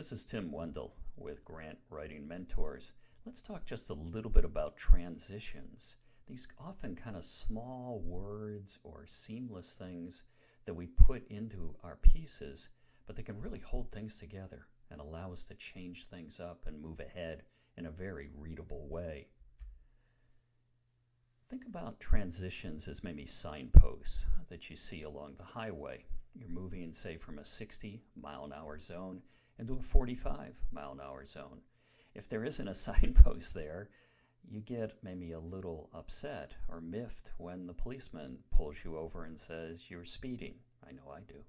This is Tim Wendell with Grant Writing Mentors. Let's talk just a little bit about transitions. These often kind of small words or seamless things that we put into our pieces, but they can really hold things together and allow us to change things up and move ahead in a very readable way. Think about transitions as maybe signposts that you see along the highway. You're moving, say, from a 60-mile-an-hour zone into a 45-mile-an-hour zone. If there isn't a signpost there, you get maybe a little upset or miffed when the policeman pulls you over and says you're speeding. I know I do.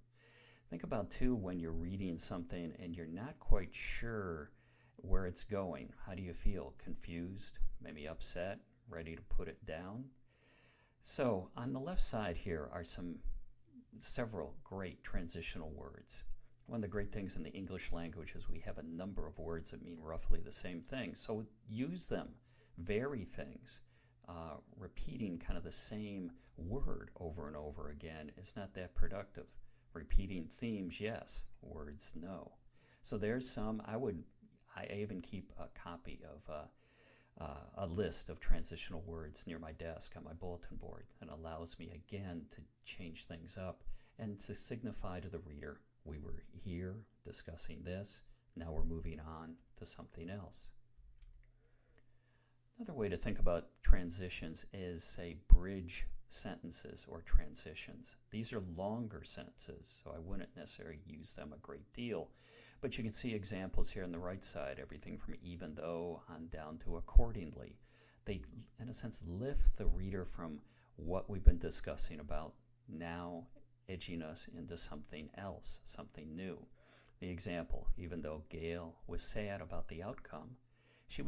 Think about, too, when you're reading something and you're not quite sure where it's going. How do you feel? Confused? Maybe upset? Ready to put it down? So on the left side here are several great transitional words. One of the great things in the English language is we have a number of words that mean roughly the same thing. So use them, vary things. Repeating kind of the same word over and over again is not that productive. Repeating themes, yes. Words, no. So there's some. I even keep a copy of a list of transitional words near my desk on my bulletin board, and allows me again to change things up and to signify to the reader we were here discussing this, now we're moving on to something else. Another way to think about transitions is, say, bridge sentences or transitions. These are longer sentences, so I wouldn't necessarily use them a great deal. But you can see examples here on the right side, everything from even though on down to accordingly. They, in a sense, lift the reader from what we've been discussing about, now edging us into something else, something new. The example, even though Gail was sad about the outcome, she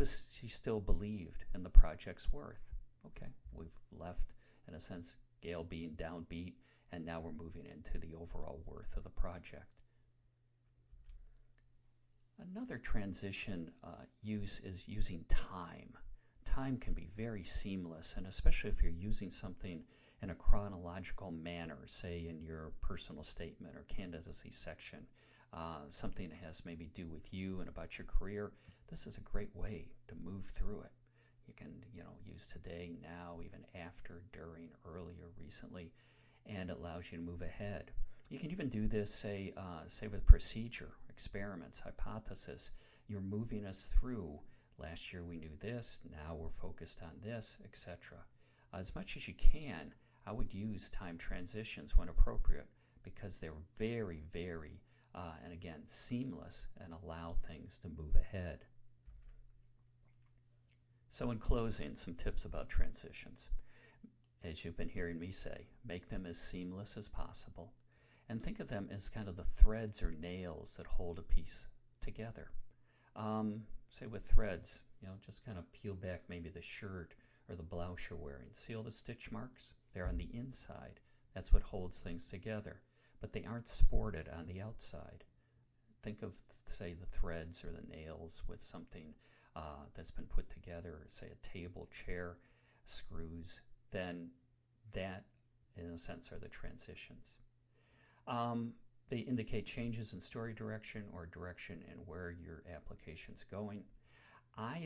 still believed in the project's worth. Okay, we've left, in a sense, Gail being downbeat, and now we're moving into the overall worth of the project. Another transition use is using time. Time can be very seamless, and especially if you're using something in a chronological manner, say in your personal statement or candidacy section, something that has maybe do with you and about your career, this is a great way to move through it. You can, use today, now, even after, during, earlier, recently, and it allows you to move ahead. You can even do this, say with procedure, experiments, hypothesis. You're moving us through. Last year we knew this, now we're focused on this, etc. As much as you can, I would use time transitions when appropriate, because they're very, very, and again, seamless and allow things to move ahead. So in closing, some tips about transitions. As you've been hearing me say, make them as seamless as possible. And think of them as kind of the threads or nails that hold a piece together. Say with threads, just kind of peel back maybe the shirt or the blouse you're wearing. See all the stitch marks? They're on the inside. That's what holds things together. But they aren't sported on the outside. Think of, say, the threads or the nails with something that's been put together, say a table, chair, screws. Then that, in a sense, are the transitions. They indicate changes in story direction or direction in where your application's going.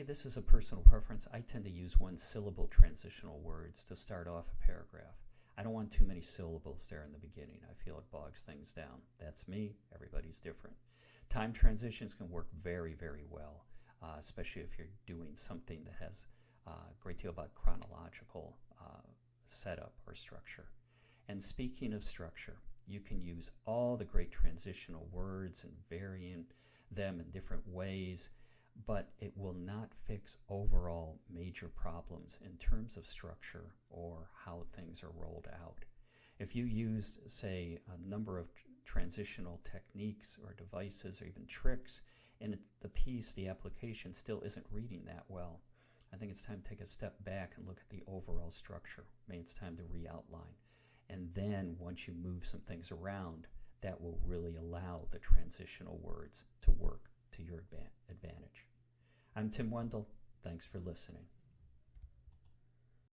This is a personal preference. I tend to use one-syllable transitional words to start off a paragraph. I don't want too many syllables there in the beginning. I feel it bogs things down. That's me. Everybody's different. Time transitions can work very, very well, especially if you're doing something that has a great deal about chronological setup or structure. And speaking of structure, you can use all the great transitional words and varying them in different ways, but it will not fix overall major problems in terms of structure or how things are rolled out. If you used, say, a number of transitional techniques or devices or even tricks, and the piece, the application, still isn't reading that well, I think it's time to take a step back and look at the overall structure. Maybe it's time to re-outline. And then once you move some things around, that will really allow the transitional words to work to your advantage. I'm Tim Wendell. Thanks for listening.